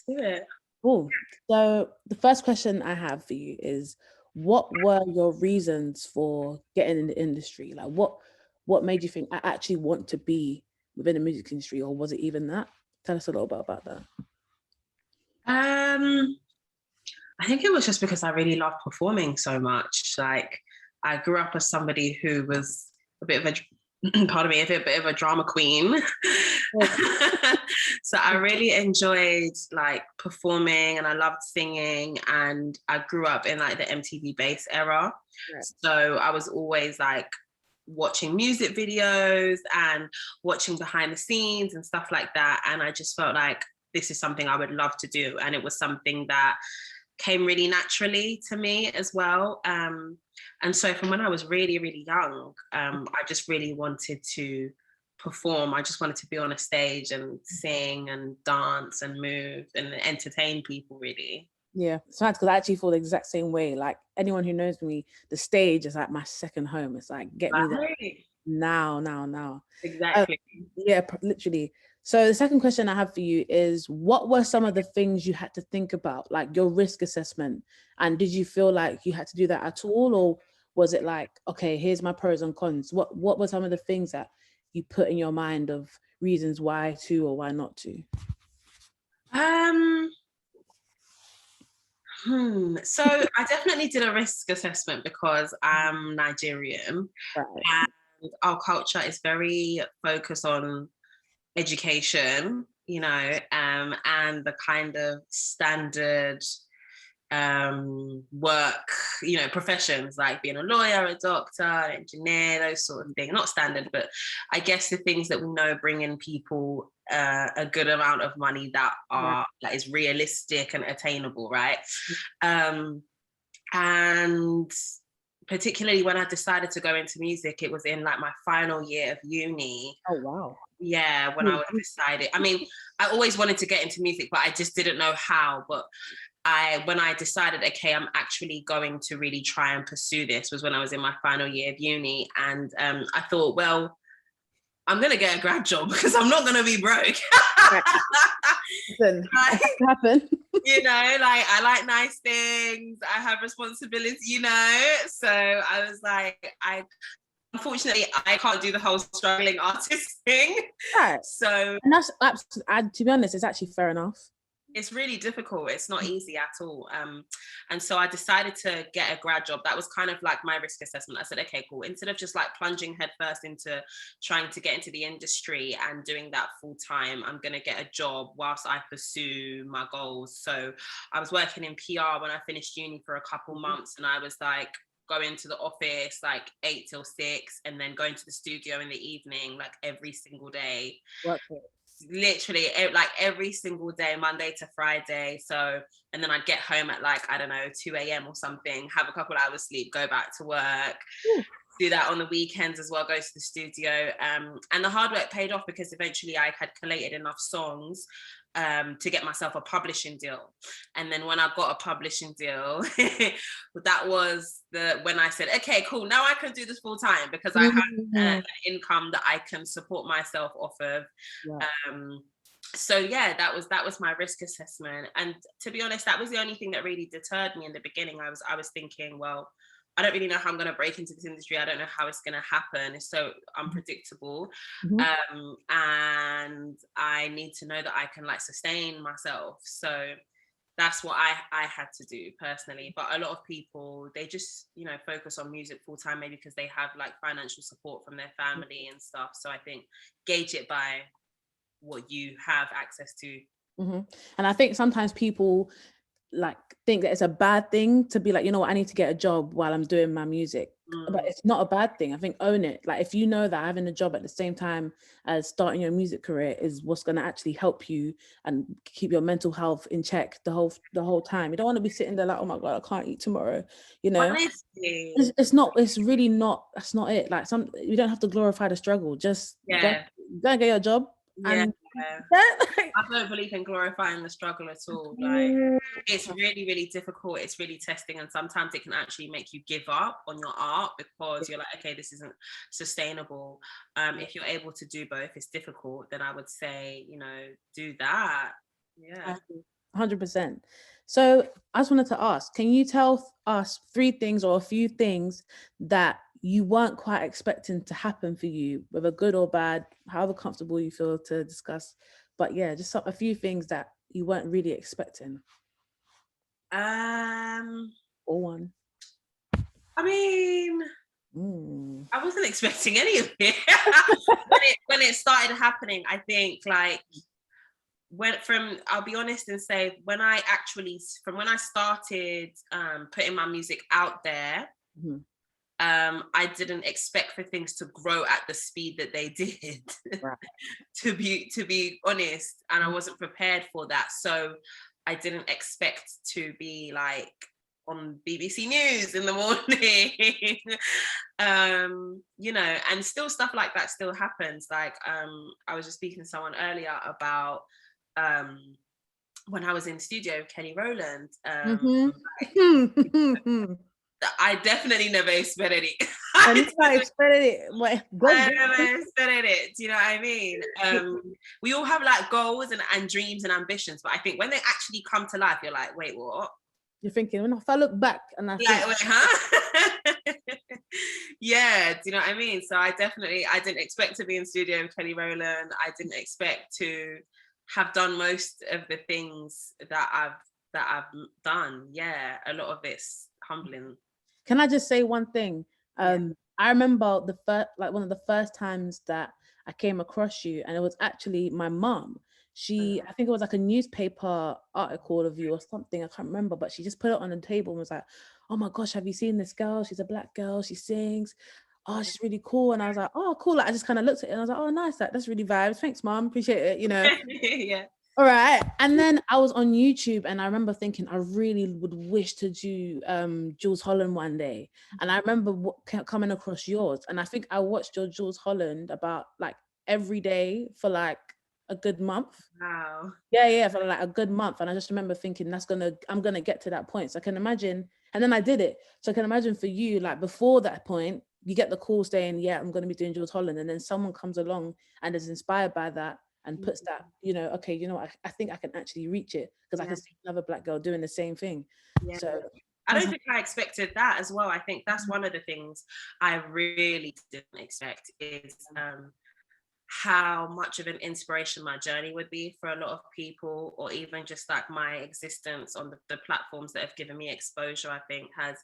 do it. Cool. So the first question I have for you is, what were your reasons for getting in the industry? Like what made you think I actually want to be within the music industry, or was it even that? Tell us a little bit about that. I think it was just because I really love performing so much. Like, I grew up as somebody who was a bit of a, pardon me, a bit of a drama queen. So I really enjoyed like performing, and I loved singing, and I grew up in like the MTV bass era. Right. So I was always like watching music videos and watching behind the scenes and stuff like that. And I just felt like this is something I would love to do. And it was something that came really naturally to me as well. And so from when I was really, really young, I just really wanted to perform. I just wanted to be on a stage and sing and dance and move and entertain people, really. Yeah, it's hard because I actually feel the exact same way. Like anyone who knows me, the stage is like my second home. It's like, get me there Right. now. Exactly. Yeah, literally. So the second question I have for you is, what were some of the things you had to think about, like your risk assessment? And did you feel like you had to do that at all? Or was it like, okay, here's my pros and cons? What were some of the things that you put in your mind of reasons why to or why not to? So I definitely did a risk assessment because I'm Nigerian, Right. and our culture is very focused on education, and the kind of standard work, professions like being a lawyer, a doctor, an engineer, those sort of things. Not standard, but I guess the things that we know bring in people a good amount of money that is realistic and attainable, right? And particularly when I decided to go into music, it was in like my final year of uni. Oh, wow. Yeah, when I was decided. I mean, I always wanted to get into music, but I just didn't know how. But when I decided, okay, I'm actually going to really try and pursue this, was when I was in my final year of uni. And I thought, well, I'm going to get a grad job because I'm not going to be broke. Listen, happen. Like, I like nice things. I have responsibility, So I was like, unfortunately, I can't do the whole struggling artist thing. Right. So, and that's absolutely, to be honest, it's actually fair enough. It's really difficult. It's not easy at all. And so I decided to get a grad job. That was kind of like my risk assessment. I said, okay, cool. Instead of just like plunging headfirst into trying to get into the industry and doing that full time, I'm going to get a job whilst I pursue my goals. So I was working in PR when I finished uni for a couple months, and I was like, going to the office like 8 till 6, and then going to the studio in the evening like every single day. Literally like every single day, Monday to Friday. So, and then I'd get home at like, I don't know, 2 a.m. or something, have a couple hours sleep, go back to work. Ooh. Do that on the weekends as well, go to the studio. And the hard work paid off because eventually I had collated enough songs to get myself a publishing deal. And then when I got a publishing deal, that was when I said, okay, cool, now I can do this full time because I have an income that I can support myself off of. So yeah, that was my risk assessment. And to be honest, that was the only thing that really deterred me in the beginning. I was thinking, well, I don't really know how I'm going to break into this industry. I don't know how it's going to happen. It's so unpredictable. And I need to know that I can like sustain myself. So that's what I had to do personally. But a lot of people, they just, focus on music full time, maybe because they have like financial support from their family and stuff. So I think gauge it by what you have access to. And I think sometimes people like think that it's a bad thing to be like, you know what, I need to get a job while I'm doing my music. But it's not a bad thing. I think own it. Like if you know that having a job at the same time as starting your music career is what's going to actually help you and keep your mental health in check the whole time. You don't want to be sitting there like, oh my God, I can't eat tomorrow. Honestly. It's really not, that's not it. Like you don't have to glorify the struggle. Just go and get your job. And I don't believe in glorifying the struggle at all. Like it's really, really difficult. It's really testing, and sometimes it can actually make you give up on your art because you're like, okay, this isn't sustainable. If you're able to do both, it's difficult. Then I would say, do that. Yeah. 100%. So I just wanted to ask, can you tell us 3 things or a few things that you weren't quite expecting to happen for you, whether good or bad, however comfortable you feel to discuss? But yeah, just a few things that you weren't really expecting. Or one. I mean, I wasn't expecting any of it. when it started happening, I think like I'll be honest and say when I started putting my music out there, I didn't expect for things to grow at the speed that they did. Right. to be honest, and I wasn't prepared for that, so I didn't expect to be like on BBC News in the morning. You know, and still stuff like that still happens. Like I was just speaking to someone earlier about when I was in studio with Kelly Rowland. I definitely never expected it. I never expected it. I never expected it. Do you know what I mean? We all have like goals and dreams and ambitions, but I think when they actually come to life, you're like, wait, what? You're thinking, well, if I look back and I like, think, wait, huh? Yeah, do you know what I mean? So I didn't expect to be in studio with Kelly Rowland. I didn't expect to have done most of the things that I've done. Yeah, a lot of it's humbling. Can I just say one thing? I remember one of the first times that I came across you, and it was actually my mom. I think it was like a newspaper article of you or something, I can't remember, but she just put it on the table and was like, oh my gosh, have you seen this girl? She's a Black girl, she sings. Oh, she's really cool. And I was like, oh, cool. Like, I just kind of looked at it and I was like, oh, nice. That's really vibes. Thanks, mom. Appreciate it, you know. Yeah. All right. And then I was on YouTube and I remember thinking I really would wish to do Jules Holland one day. And I remember coming across yours. And I think I watched your Jules Holland about like every day for like a good month. Wow. Yeah, for like a good month. And I just remember thinking I'm gonna get to that point. So I can imagine, and then I did it. So I can imagine for you, like before that point, you get the call saying, yeah, I'm gonna be doing Jules Holland. And then someone comes along and is inspired by that and puts that, you know, okay, you know, I think I can actually reach it because I can see another Black girl doing the same thing. Yeah. So I don't think I expected that as well. I think that's one of the things I really didn't expect is how much of an inspiration my journey would be for a lot of people, or even just like my existence on the platforms that have given me exposure. I think has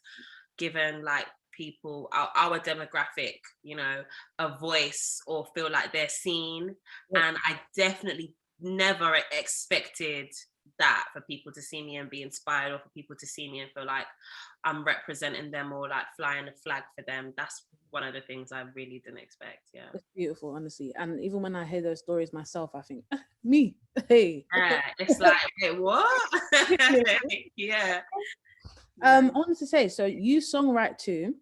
given like people, our demographic, you know, a voice or feel like they're seen. And I definitely never expected that, for people to see me and be inspired, or for people to see me and feel like I'm representing them or like flying a flag for them. That's one of the things I really didn't expect. Yeah, it's beautiful, honestly. And even when I hear those stories myself, I think, me, hey. Yeah, it's like, wait, what? Yeah. I wanted to say, so you songwrite too.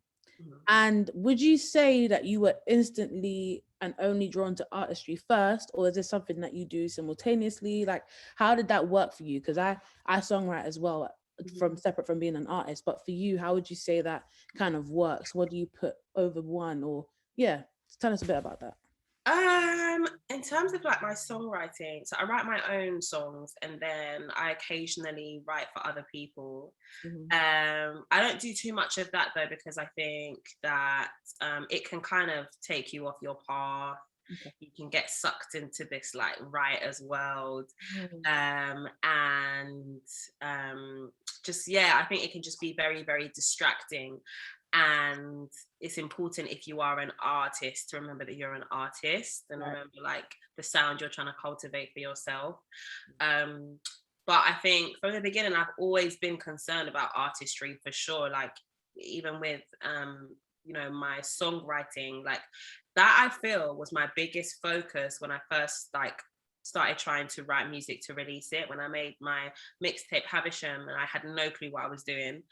And would you say that you were instantly and only drawn to artistry first, or is this something that you do simultaneously? Like, how did that work for you? Because I songwrite as well, from separate from being an artist. But for you, how would you say that kind of works? What do you put over one? Or yeah, tell us a bit about that. In terms of like my songwriting, so I write my own songs and then I occasionally write for other people. I don't do too much of that though, because I think that it can kind of take you off your path. You can get sucked into this like writer's world. Just, yeah, I think it can just be very, very distracting. And it's important, if you are an artist, to remember that you're an artist and remember like the sound you're trying to cultivate for yourself. But I think from the beginning, I've always been concerned about artistry for sure. Like even with, you know, my songwriting, like that I feel was my biggest focus when I first like started trying to write music to release it. When I made my mixtape Havisham, and I had no clue what I was doing,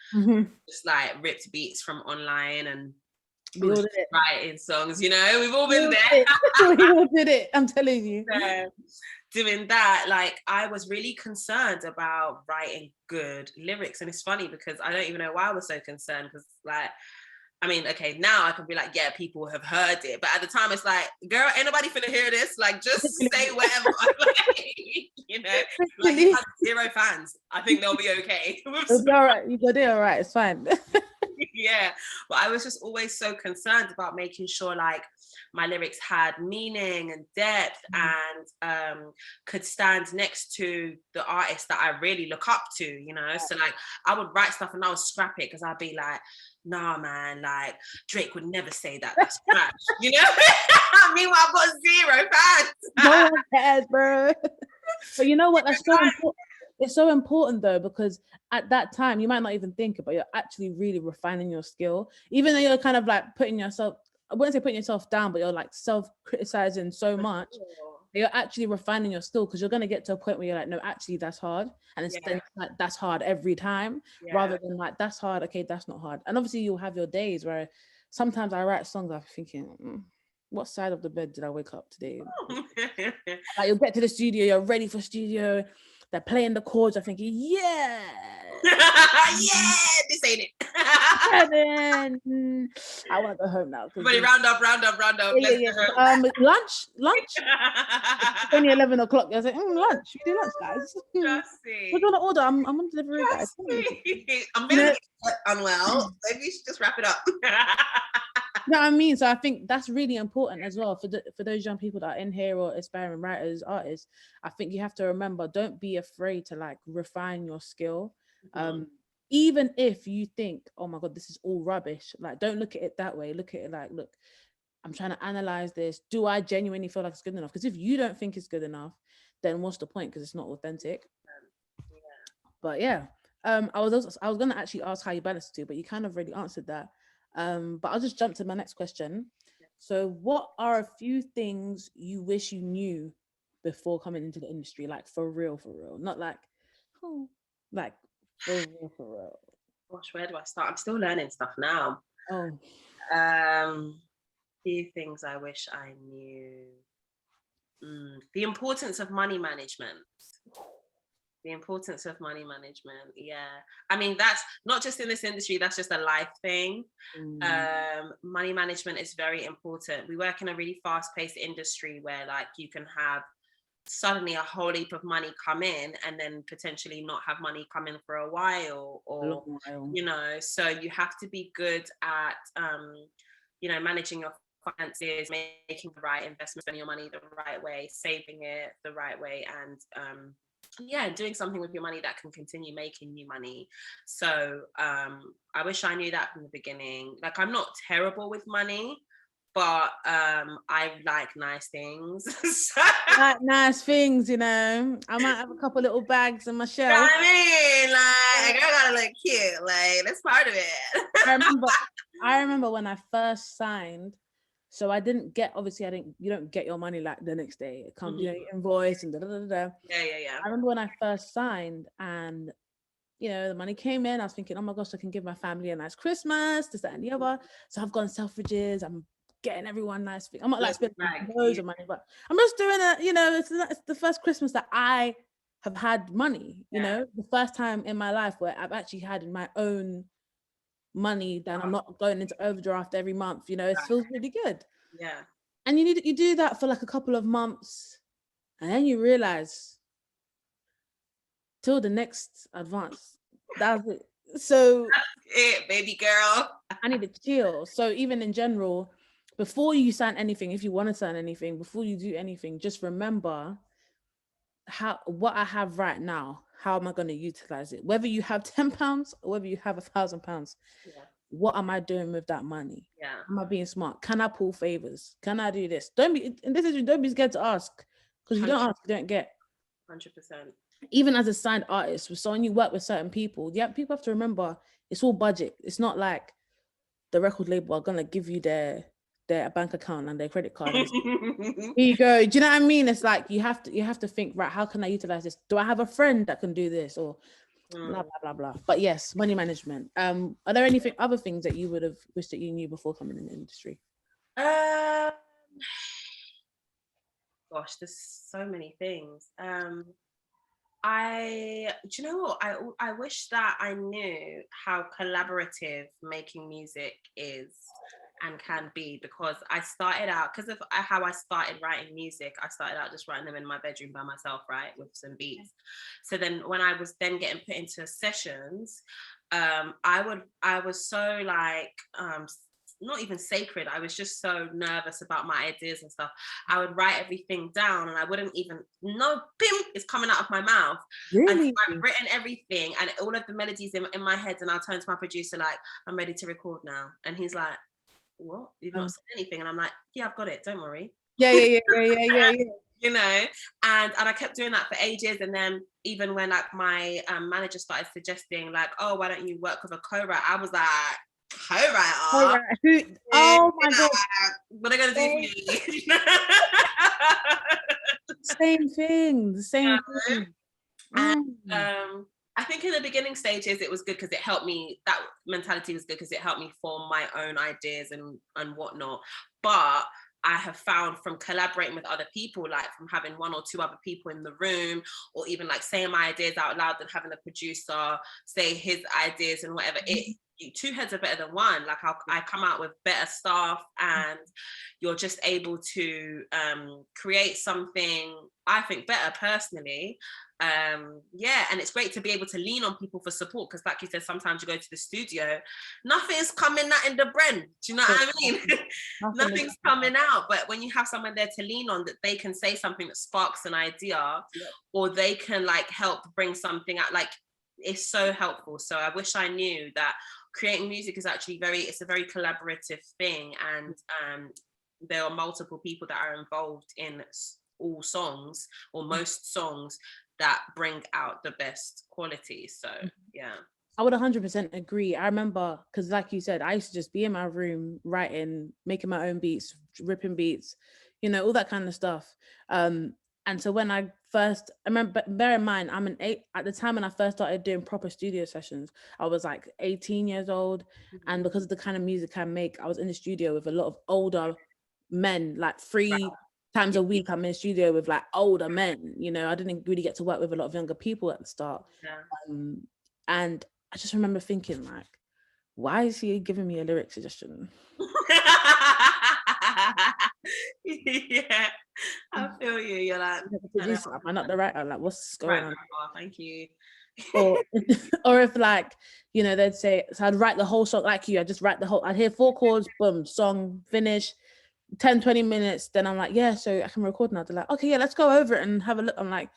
just like ripped beats from online and we all did it. Writing songs, you know, we've all been there. We all did it, I'm telling you. Doing that, like I was really concerned about writing good lyrics. And it's funny because I don't even know why I was so concerned, because like I mean, okay, now I can be like, yeah, people have heard it. But at the time, it's like, girl, ain't nobody finna hear this. Like, just say whatever. Like, you know, like you have 0 fans. I think they'll be okay. It'll be all right. You got it all right. It's fine. Yeah. But I was just always so concerned about making sure like my lyrics had meaning and depth and could stand next to the artists that I really look up to, you know? So like I would write stuff and I would scrap it because I'd be like, nah, man, like Drake would never say that. That's trash, you know? Meanwhile, I've got 0 fans. No one cares, bro. But you know what? That's so important. It's so important though, because at that time you might not even think it, but you're actually really refining your skill. Even though you're kind of like putting yourself, I wouldn't say putting yourself down, but you're like self-criticizing so much. You're actually refining your skill, because you're going to get to a point where you're like, no, actually that's hard, and it's then like that's hard every time, rather than like that's hard, okay, that's not hard. And obviously you'll have your days where sometimes I write songs I'm thinking, what side of the bed did I wake up today? Like you'll get to the studio, you're ready for studio, they're playing the chords, I'm thinking, yeah, this ain't it. I want to go home now. Everybody round up. Yeah. Lunch. It's only 11 o'clock. I was like, lunch. We do lunch, guys. What do you want to order? I'm on delivery, guys. I'm feeling unwell. Maybe we should just wrap it up. You know what I mean? So I think that's really important as well for those young people that are in here, or aspiring writers, artists. I think you have to remember, don't be afraid to like refine your skill. Even if you think, oh my God, this is all rubbish, like don't look at it that way. Look at it like, look, I'm trying to analyze this. Do I genuinely feel like it's good enough? Because if you don't think it's good enough, then what's the point? Because it's not authentic. But yeah, I was gonna actually ask how you balance the two, but you kind of already answered that. But I'll just jump to my next question. So what are a few things you wish you knew before coming into the industry? Like for real, not like, like for real. Gosh, where do I start? I'm still learning stuff now. Few things I wish I knew. The importance of money management. Yeah. I mean, that's not just in this industry, that's just a life thing. Money management is very important. We work in a really fast-paced industry where like you can have suddenly a whole heap of money come in and then potentially not have money come in for a while, or you know, so you have to be good at you know, managing your finances, making the right investment, spending your money the right way, saving it the right way, and doing something with your money that can continue making you money. So I wish I knew that from the beginning. Like, I'm not terrible with money, but I like nice things. Like nice things, you know. I might have a couple little bags in my shelf. You know what I mean? Like, I gotta look cute. Like, that's part of it. I remember when I first signed. So I didn't get, obviously you don't get your money like the next day. It comes, you know, your invoice and Yeah. I remember when I first signed, and you know, the money came in, I was thinking, oh my gosh, I can give my family a nice Christmas, this, that, and the other. So I've gone Selfridges, I'm getting everyone nice things. I'm not like spending loads of money, but I'm just doing it, you know, it's the first Christmas that I have had money, you know, the first time in my life where I've actually had my own money, that I'm not going into overdraft every month, you know, it feels really good. Yeah. And you do that for like a couple of months, and then you realize till the next advance, that's it. So that's it, baby girl. I need to chill. So even in general, before you sign anything, if you want to sign anything, before you do anything, just remember what I have right now, how am I going to utilize it? Whether you have £10 or whether you have £1,000, what am I doing with that money? Am I being smart? Can I pull favors? Can I do this? Don't be scared to ask, because if you don't ask, you don't get. 100%. Even as a signed artist, so when you work with certain people, people have to remember it's all budget. It's not like the record label are gonna give you their bank account and their credit card. Here you go. Do you know what I mean? It's like you have to think, right, how can I utilize this? Do I have a friend that can do this? Or blah blah blah blah. But yes, money management. Are there other things that you would have wished that you knew before coming in the industry? Gosh, there's so many things. Do you know what? I wish that I knew how collaborative making music is and can be, because I started out, because of how I started writing music, I started out just writing them in my bedroom by myself, right, with some beats. So then when I was then getting put into sessions, I was so like not even sacred. I was just so nervous about my ideas and stuff. I would write everything down and I wouldn't even know pim is coming out of my mouth. And Really? I've written everything and all of the melodies in my head, and I'll turn to my producer like, I'm ready to record now. And he's like, what? You've not said anything? And I'm like, yeah, I've got it. Don't worry. Yeah. You know, and I kept doing that for ages. And then even when like my manager started suggesting like, oh, why don't you work with a co-writer? I was like, co-writer? Oh my god. What are they gonna do for me? Same thing. The same thing. And I think in the beginning stages it was good because it helped me. That mentality was good because it helped me form my own ideas and whatnot. But I have found from collaborating with other people, like from having one or two other people in the room, or even like saying my ideas out loud and having the producer say his ideas and whatever, two heads are better than one. Like I come out with better stuff, and you're just able to create something, I think, better personally. And it's great to be able to lean on people for support, because like you said, sometimes you go to the studio, nothing's coming out in the brand. Do you know what I mean? Nothing's coming out. But when you have someone there to lean on, that they can say something that sparks an idea, or they can like help bring something out, like it's so helpful. So I wish I knew that creating music is actually it's a very collaborative thing, and there are multiple people that are involved in all songs or most songs that bring out the best quality. So yeah, I would 100% agree. I remember, because like you said, I used to just be in my room writing, making my own beats, ripping beats, all that kind of stuff. And so when I remember, bear in mind, at the time when I first started doing proper studio sessions, I was like 18 years old. And because of the kind of music I make, I was in the studio with a lot of older men, like 3 times a week. I'm in the studio with like older men, I didn't really get to work with a lot of younger people at the start. And I just remember thinking like, why is he giving me a lyric suggestion? Yeah, I feel you. You're like, producer, am I not the writer? Like, what's going on? Thank you. or if like, they'd say, so I'd write the whole song like you. I'd hear 4 chords, boom, song, finish, 10-20 minutes. Then I'm like, yeah, so I can record now. They're like, okay, yeah, let's go over it and have a look. I'm like,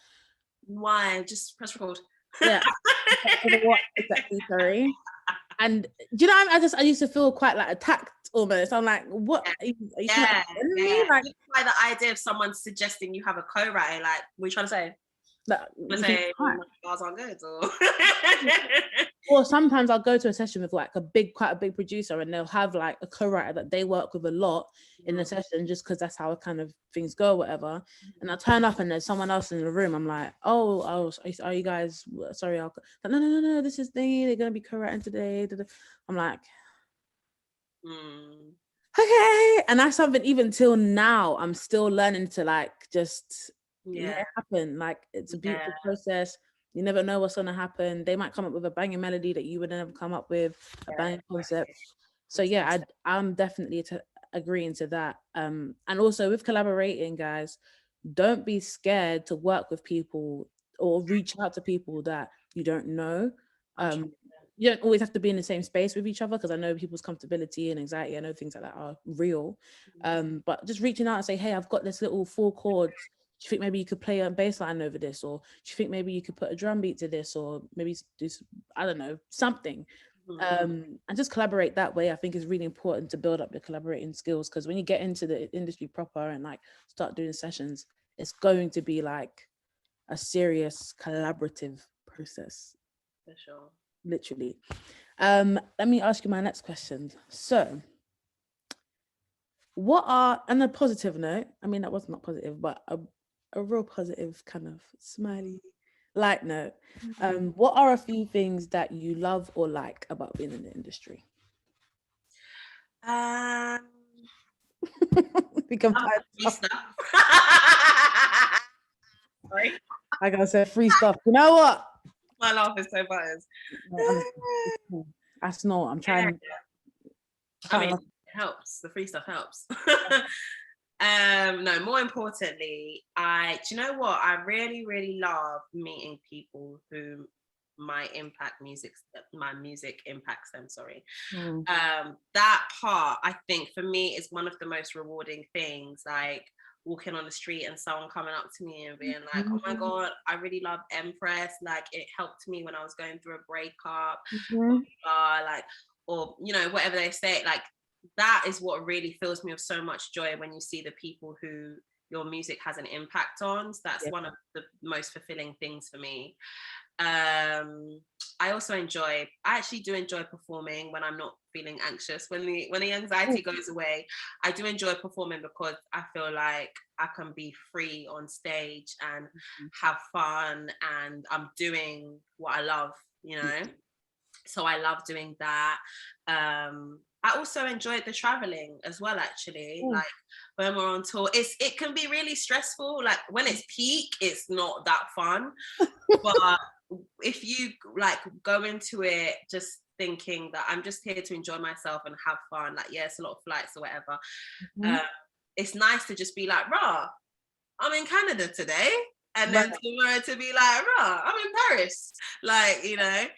why? Just press record. Yeah. What exactly? Sorry. And do you know, I used to feel quite like attacked almost. I'm like, what? Are you trying to me? Like, the idea of someone suggesting you have a co-writer, like, what are you trying to say? Bars aren't good, or sometimes I'll go to a session with like quite a big producer, and they'll have like a co-writer that they work with a lot in the session, just because that's how kind of things go, or whatever. And I turn up and there's someone else in the room. I'm like, oh, are you guys? Sorry, no. This is they're gonna be co-writing today. I'm like, okay. And that's something even till now I'm still learning to like just let it happen. Like, it's a beautiful process. You never know what's gonna happen. They might come up with a banging melody that you would never come up with, a banging concept. So yeah, I'm definitely agreeing to that. And also with collaborating, guys, don't be scared to work with people or reach out to people that you don't know. You don't always have to be in the same space with each other, because I know people's comfortability and anxiety, I know things like that are real. But just reaching out and say, hey, I've got this little 4 chords. Do you think maybe you could play a bass line over this? Or do you think maybe you could put a drum beat to this? Or maybe do, I don't know, something. And just collaborate that way, I think, is really important to build up your collaborating skills, because when you get into the industry proper and like start doing sessions, it's going to be like a serious collaborative process. For sure. Literally. Let me ask you my next question. So, on a positive note, I mean, that was not positive, but a real positive kind of smiley light note. What are a few things that you love or like about being in the industry? Become Sorry. Like I said, free stuff. You know what? My laugh is so butters. I snore. I'm trying. I mean, it helps. The free stuff helps. No, more importantly, do you know what? I really, really love meeting people who my music impacts them. Sorry. That part, I think, for me is one of the most rewarding things. Like walking on the street and someone coming up to me and being like, "Oh my God, I really love Empress. Like it helped me when I was going through a breakup." Like, or you know, whatever they say, like. That is what really fills me with so much joy when you see the people who your music has an impact on. So that's one of the most fulfilling things for me. I actually do enjoy performing when I'm not feeling anxious. When the anxiety goes away, I do enjoy performing because I feel like I can be free on stage and have fun, and I'm doing what I love, you know. So I love doing that. I also enjoyed the traveling as well, actually. Like when we're on tour, it can be really stressful. Like when it's peak, it's not that fun. But if you like go into it just thinking that I'm just here to enjoy myself and have fun, like it's a lot of flights or whatever. It's nice to just be like, rah, I'm in Canada today. And then tomorrow to be like, rah, I'm in Paris. Like, you know.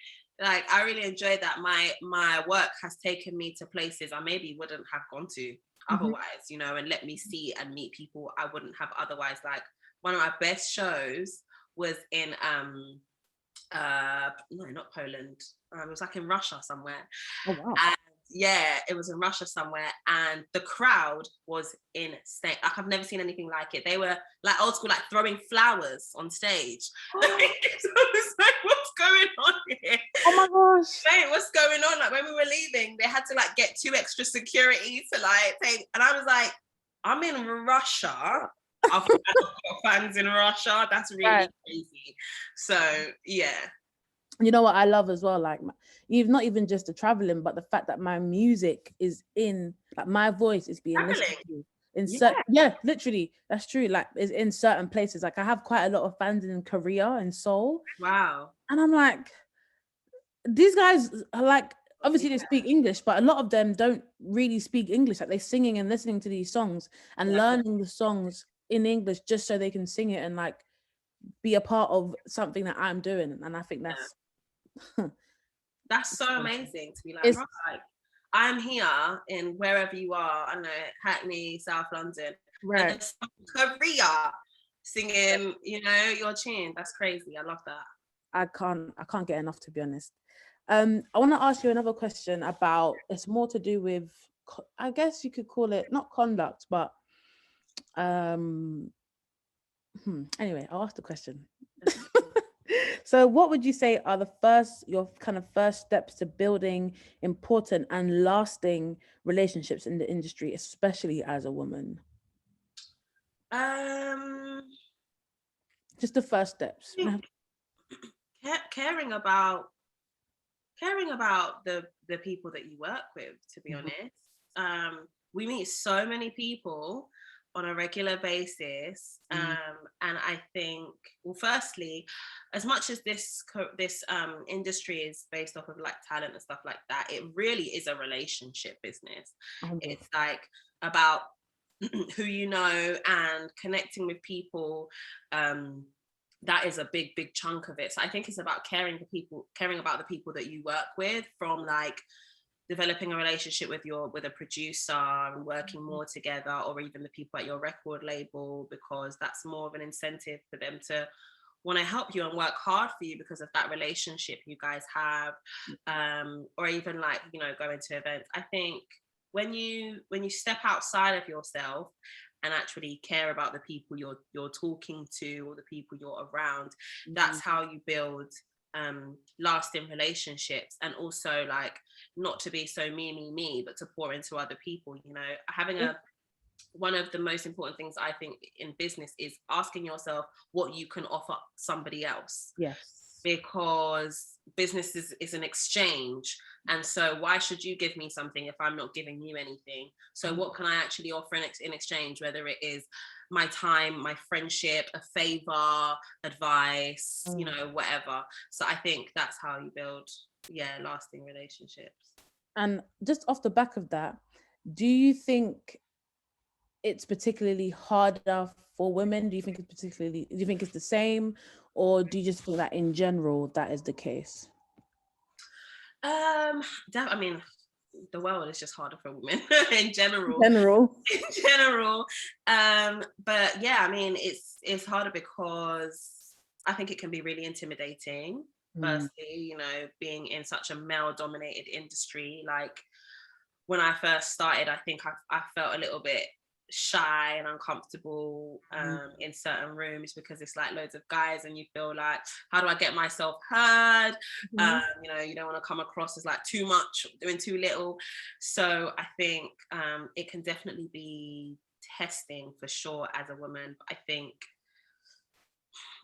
Like I really enjoyed that. My work has taken me to places I maybe wouldn't have gone to otherwise, you know, and let me see and meet people I wouldn't have otherwise. Like one of my best shows was in no, not Poland. It was like in Russia somewhere. Oh wow. And yeah, it was in Russia somewhere, and the crowd was insane. Like I've never seen anything like it. They were like old school, like throwing flowers on stage. I was like, what's going on here? Oh my gosh. Mate, what's going on? Like when we were leaving, they had to like get 2 extra security to like take, and I was like, I'm in Russia. I've got fans in Russia. That's really crazy. So yeah. You know what I love as well, like even not even just the traveling, but the fact that my music is like my voice is being listened to in literally, that's true. Like is in certain places. Like I have quite a lot of fans in Korea and Seoul. Wow. And I'm like, these guys are like, obviously they speak English, but a lot of them don't really speak English. Like they're singing and listening to these songs and learning the songs in English just so they can sing it and like be a part of something that I'm doing. And I think that's so amazing to be like, right, I'm here in wherever you are. I know Hackney, South London, and there's Korea singing, you know, your tune. That's crazy. I love that. I can't get enough, to be honest. I want to ask you another question about, it's more to do with, I guess you could call it not conduct, but anyway, I'll ask the question. So what would you say are your kind of first steps to building important and lasting relationships in the industry, especially as a woman? Just the first steps. Caring about the people that you work with, to be honest. We meet so many people on a regular basis, and I think, well, firstly, as much as this industry is based off of like talent and stuff like that, it really is a relationship business. It's like about who you know and connecting with people. That is a big chunk of it. So I think it's about caring about the people that you work with, from like developing a relationship with a producer and working more together, or even the people at your record label, because that's more of an incentive for them to want to help you and work hard for you because of that relationship you guys have. Or even like, you know, going to events. I think when you step outside of yourself and actually care about the people you're talking to, or the people you're around, that's how you build lasting relationships. And also, like, not to be so me, but to pour into other people. You know, having one of the most important things I think in business is asking yourself what you can offer somebody else. Yes. because business is an exchange. And so why should you give me something if I'm not giving you anything? So what can I actually offer in exchange, whether it is my time, my friendship, a favor, advice, you know, whatever. So I think that's how you build, lasting relationships. And just off the back of that, do you think it's particularly harder for women? Do you think it's the same, or do you just think that in general that is the case? I mean, the world is just harder for women in general. But yeah, I mean, it's harder because I think it can be really intimidating. Firstly, you know, being in such a male-dominated industry, like when I first started, I think I felt a little bit shy and uncomfortable in certain rooms because it's like loads of guys and you feel like, how do I get myself heard? You know, you don't want to come across as like too much doing too little. So I think it can definitely be testing for sure as a woman. But I think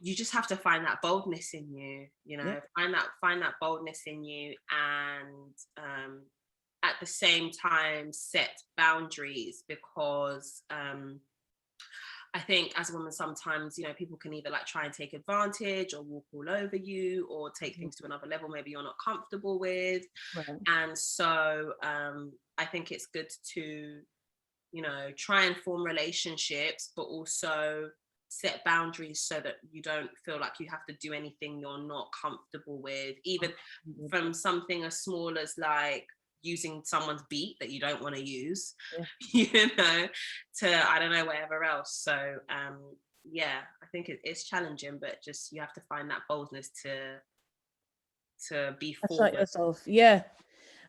you just have to find that boldness in you, you know, find that boldness in you, and at the same time set boundaries, because I think as a woman sometimes, you know, people can either like try and take advantage or walk all over you or take things to another level maybe you're not comfortable with. And so I think it's good to, you know, try and form relationships, but also set boundaries so that you don't feel like you have to do anything you're not comfortable with, even from something as small as like using someone's beat that you don't want to use, you know, to, I don't know, whatever else. So I think it's challenging, but just you have to find that boldness to be forward. Yourself.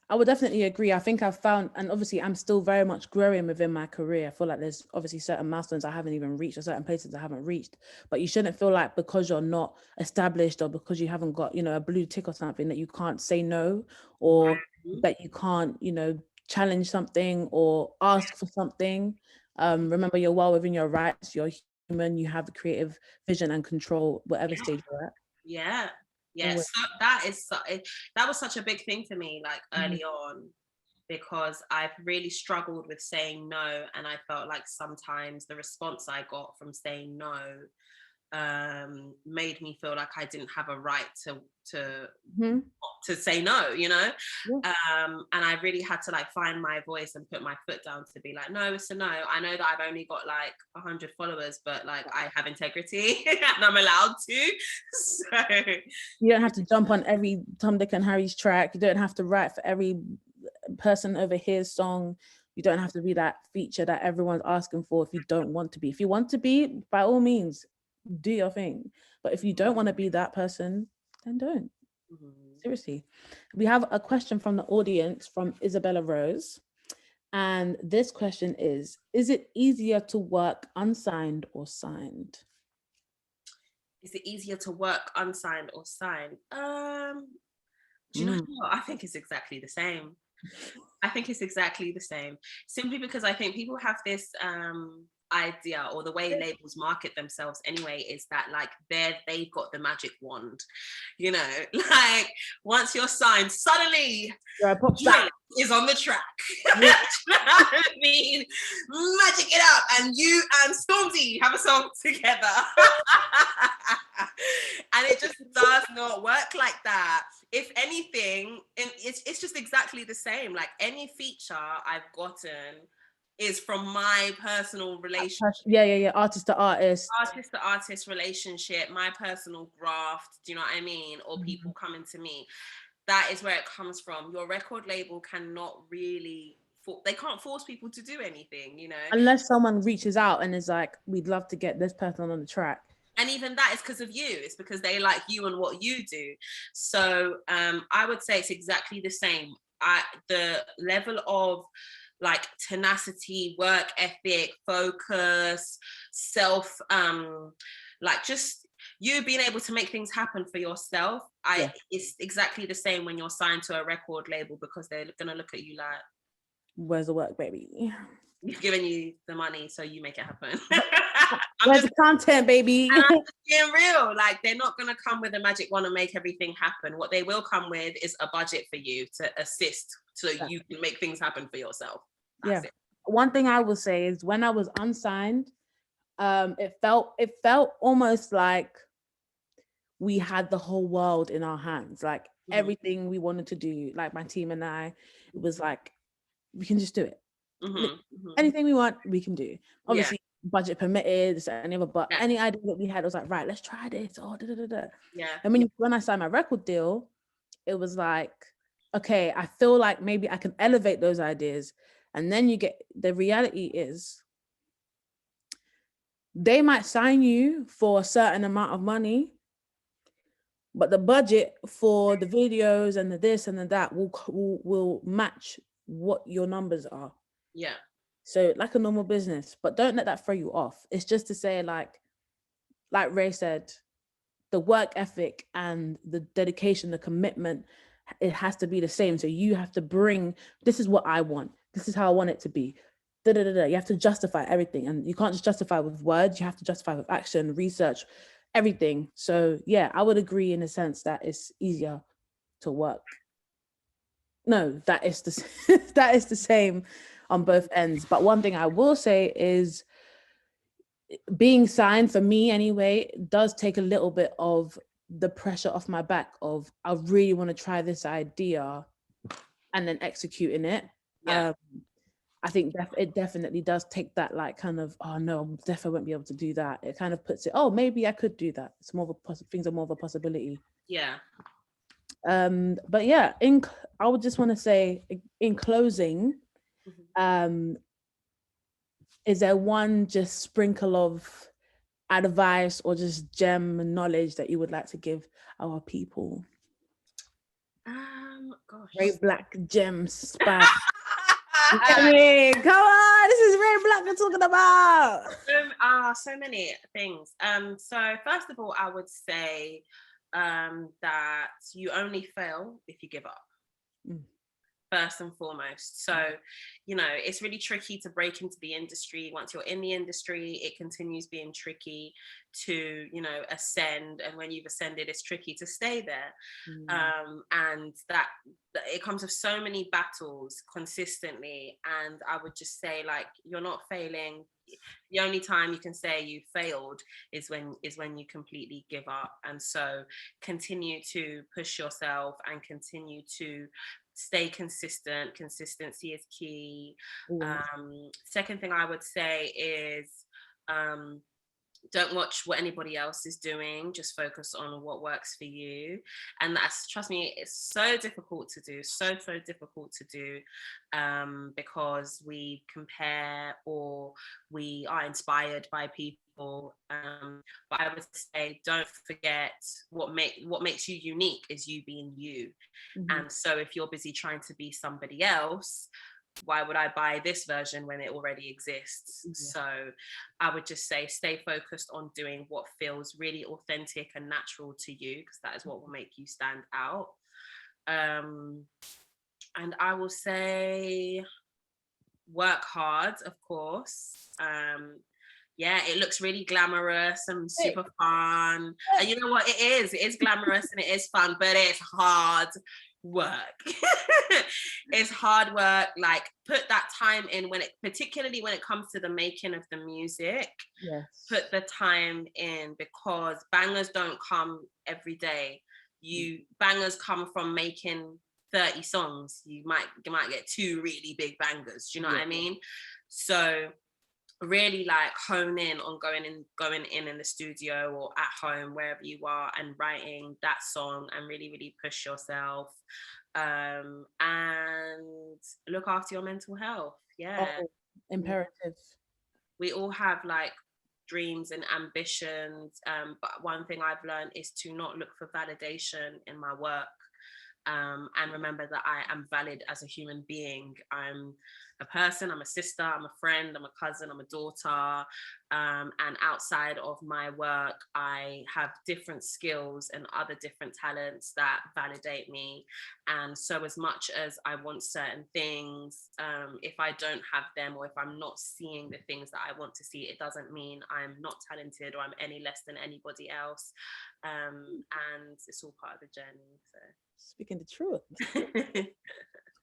I would definitely agree. I think I've found, and obviously I'm still very much growing within my career. I feel like there's obviously certain milestones I haven't even reached, or certain places I haven't reached, but you shouldn't feel like because you're not established or because you haven't got, you know, a blue tick or something that you can't say no, or that you can't, you know, challenge something or ask for something. Remember, you're well within your rights. You're human. You have creative vision and control, whatever stage you're at. So that was such a big thing for me, like early on, because I've really struggled with saying no, and I felt like sometimes the response I got from saying no made me feel like I didn't have a right to say no, you know. And I really had to like find my voice and put my foot down to be like, no, it's a no. I know that I've only got like 100 followers, but like I have integrity and I'm allowed to. So you don't have to jump on every Tom, Dick and Harry's track. You don't have to write for every person over here's song. You don't have to be that feature that everyone's asking for if you don't want to be. If you want to be, by all means, do your thing. But if you don't want to be that person, then don't. Seriously. We have a question from the audience from Isabella Rose. And this question is it easier to work unsigned or signed? Is it easier to work unsigned or signed? Do you know what? I think it's exactly the same. Simply because I think people have this idea, or the way labels market themselves anyway, is that like they've got the magic wand, you know, like once you're signed, suddenly Drake is on the track. You know what I mean? Magic it up, and you and Stormzy have a song together. And it just does not work like that. If anything, and it's just exactly the same. Like any feature I've gotten is from my personal relationship. Artist to artist relationship, my personal graft, do you know what I mean? Or people coming to me. That is where it comes from. Your record label cannot really, they can't force people to do anything, you know, unless someone reaches out and is like, we'd love to get this person on the track. And even that is because of you. It's because they like you and what you do. So I would say it's exactly the same. The level of like tenacity, work ethic, focus, self, like just you being able to make things happen for yourself. It's exactly the same when you're signed to a record label, because they're gonna look at you like, where's the work, baby? We've given you the money, so you make it happen. Where's the content, baby? And I'm just being real. Like, they're not going to come with a magic wand and make everything happen. What they will come with is a budget for you to assist so you can make things happen for yourself. That's it. One thing I will say is when I was unsigned, it felt almost like we had the whole world in our hands. Like everything we wanted to do, like my team and I, it was like, we can just do it. Anything we want, we can do. Obviously, budget permitted, but any idea that we had, it was like, right, let's try this. And when I signed my record deal, it was like, okay, I feel like maybe I can elevate those ideas. And then you get, the reality is, they might sign you for a certain amount of money, but the budget for the videos and the this and the that will match what your numbers are. Yeah. So like a normal business, but don't let that throw you off. It's just to say, like Ray said, the work ethic and the dedication, the commitment, it has to be the same. So you have to bring, this is what I want. This is how I want it to be. You have to justify everything. And you can't just justify with words. You have to justify with action, research, everything. So yeah, I would agree in a sense that it's easier to work. No, that is the same on both ends. But one thing I will say is, being signed, for me anyway, does take a little bit of the pressure off my back of, I really want to try this idea and then executing it. I think it definitely does take that, like, kind of, oh no, I definitely won't be able to do that. It kind of puts it, oh, maybe I could do that. It's more of things are more of a possibility. Yeah. But yeah, I would just want to say, in closing, is there one just sprinkle of advice or just gem knowledge that you would like to give our people? Gosh. Ray Black gems spam. I mean, come on, this is Ray Black we're talking about. So many things. So first of all, I would say that you only fail if you give up. First and foremost. So, it's really tricky to break into the industry. Once you're in the industry, it continues being tricky to, ascend. And when you've ascended, it's tricky to stay there. And that it comes with so many battles consistently. And I would just say, like, you're not failing. The only time you can say you failed is when you completely give up. And so continue to push yourself and continue to stay consistent. Consistency is key. Second thing I would say is don't watch what anybody else is doing. Just focus on what works for you. And that's, trust me, it's so difficult to do, so difficult to do, because we compare or we are inspired by people. But I would say, don't forget what makes you unique is you being you. And so if you're busy trying to be somebody else, why would I buy this version when it already exists? So I would just say, stay focused on doing what feels really authentic and natural to you, because that is what will make you stand out. And I will say, work hard, of course. It looks really glamorous and super fun. And you know what? It is glamorous and it is fun, but it's hard work. It's hard work. Like, put that time in particularly when it comes to the making of the music. Put the time in, because bangers don't come every day. Bangers come from making 30 songs. You might get 2 really big bangers. Do you know what I mean? So really, like, hone in on going in the studio or at home, wherever you are, and writing that song, and really push yourself, and look after your mental health. Imperative. We all have, like, dreams and ambitions, but one thing I've learned is to not look for validation in my work. and remember that I am valid as a human being. I'm a person, I'm a sister, I'm a friend, I'm a cousin, I'm a daughter. And outside of my work, I have different skills and other different talents that validate me. And so as much as I want certain things, if I don't have them, or if I'm not seeing the things that I want to see, it doesn't mean I'm not talented or I'm any less than anybody else. And it's all part of the journey. So speaking the truth.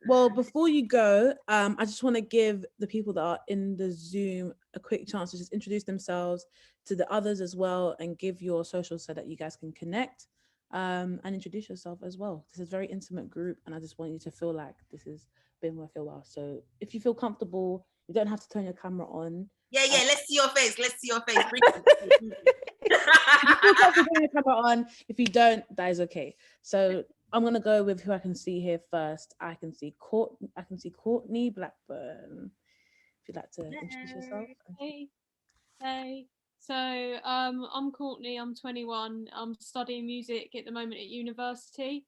Well, before you go, I just want to give the people that are in the Zoom a quick chance to just introduce themselves to the others as well, and give your socials so that you guys can connect, and introduce yourself as well. This is a very intimate group, and I just want you to feel like this has been worth your while. So if you feel comfortable, you don't have to turn your camera on. Yeah, let's see your face. Let's see your face. If you don't, that is okay. So I'm gonna go with who I can see here first. I can see Courtney Blackburn. If you'd like to introduce yourself. Hey. So I'm Courtney. I'm 21. I'm studying music at the moment at university.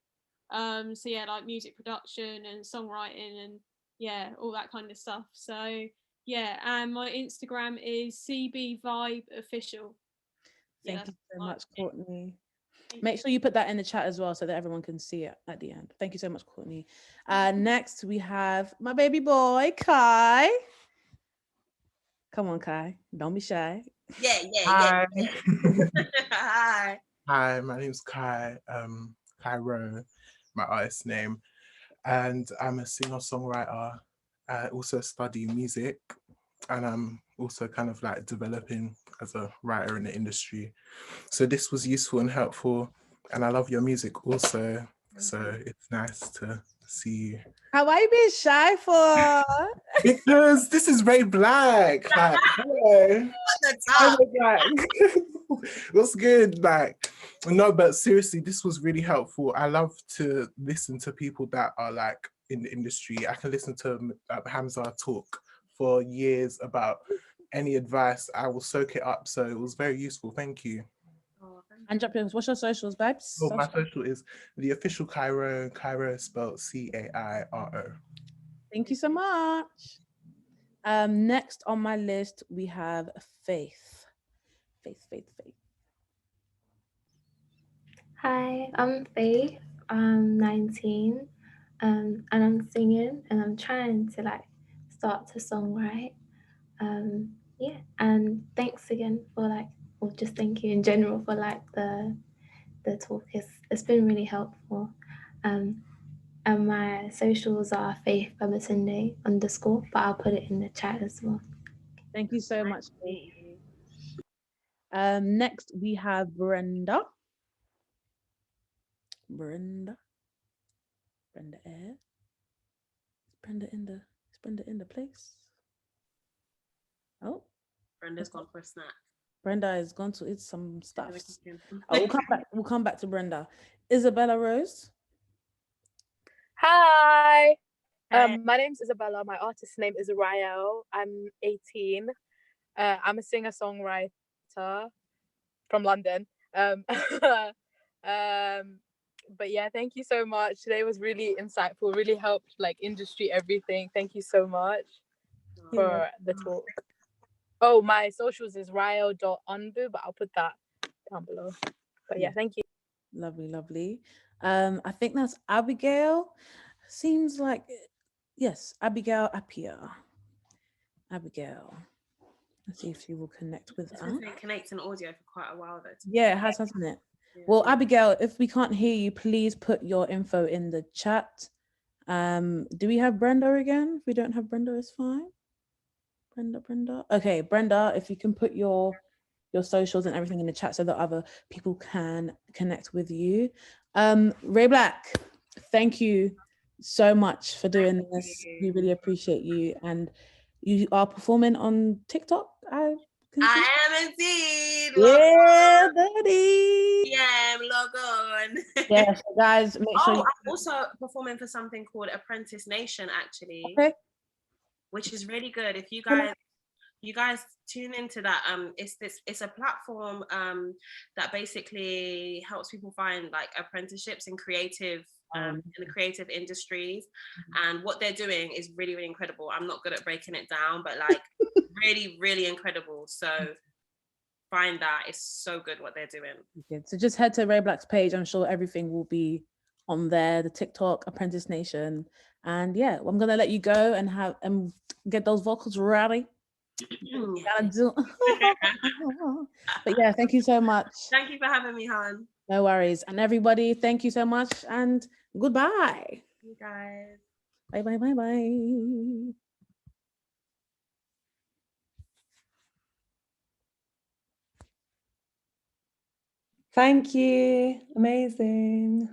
So yeah, like music production and songwriting and yeah, all that kind of stuff. So yeah, and my Instagram is CB Vibe Official. Thank you so much, Courtney. Make sure you put that in the chat as well so that everyone can see it at the end. Thank you so much, Courtney. Next, we have my baby boy, Kai. Come on, Kai. Don't be shy. Yeah. Hi. Hi, my name's Kai. Kai Rowe, my artist name. And I'm a singer-songwriter. I also study music. And I'm also kind of like developing as a writer in the industry. So this was useful and helpful. And I love your music also. So it's nice to see you. How are you being shy for? Because this is very black. Like, hello. What's good? Like, no, but seriously, this was really helpful. I love to listen to people that are like in the industry. I can listen to Hamzaa talk for years about any advice. I will soak it up. So it was very useful. Thank you. And drop in, what's your socials, babes? Oh, my social is the official Cairo spelled Cairo. Thank you so much. Next on my list, we have Faith. Faith. Hi, I'm Faith. I'm 19, and I'm singing, and I'm trying to like start to songwrite. Yeah, and thanks again for like, or just thank you in general for like the talk. It's been really helpful. And my socials are Faith Babatunde _, but I'll put it in the chat as well. Thank you so much. Next we have Brenda. Brenda Air. Is Brenda in the place? Oh, Brenda's gone for a snack. Brenda is gone to eat some stuff. Oh, we'll come back to Brenda. Isabella Rose. Hi. My name's Isabella. My artist name is Rael. I'm 18. I'm a singer-songwriter from London. But yeah, thank you so much. Today was really insightful, really helped like industry, everything. Thank you so much for the talk. Oh, my socials is rael.unbu, but I'll put that down below. But yeah, thank you. Lovely. I think that's Abigail. Seems like, yes, Abigail Appiah. Abigail. Let's see if she will connect with us. It's been connecting audio for quite a while though. Yeah, it has, hasn't it? Yeah. Well, Abigail, if we can't hear you, please put your info in the chat. Do we have Brenda again? If we don't have Brenda, it's fine. Brenda. Okay, Brenda, if you can put your socials and everything in the chat so that other people can connect with you. Ray Black, thank you so much for doing this. We really appreciate you. And you are performing on TikTok, I am indeed. Yeah, buddy. Yeah, log on. Yeah, so guys, make sure I'm also performing for something called Apprentice Nation, actually. Okay. Which is really good. If you guys tune into that, it's a platform that basically helps people find like apprenticeships in creative in the creative industries, and what they're doing is really, really incredible. I'm not good at breaking it down, but like really, really incredible. So find that, it's so good what they're doing. Good. So just head to Ray Black's page. I'm sure everything will be on there, the TikTok, Apprentice Nation. And yeah, I'm gonna let you go and get those vocals ready. Gotta do. But yeah, thank you so much. Thank you for having me, Han. No worries. And everybody, thank you so much and goodbye. You guys. Bye, bye, bye, bye. Thank you. Amazing.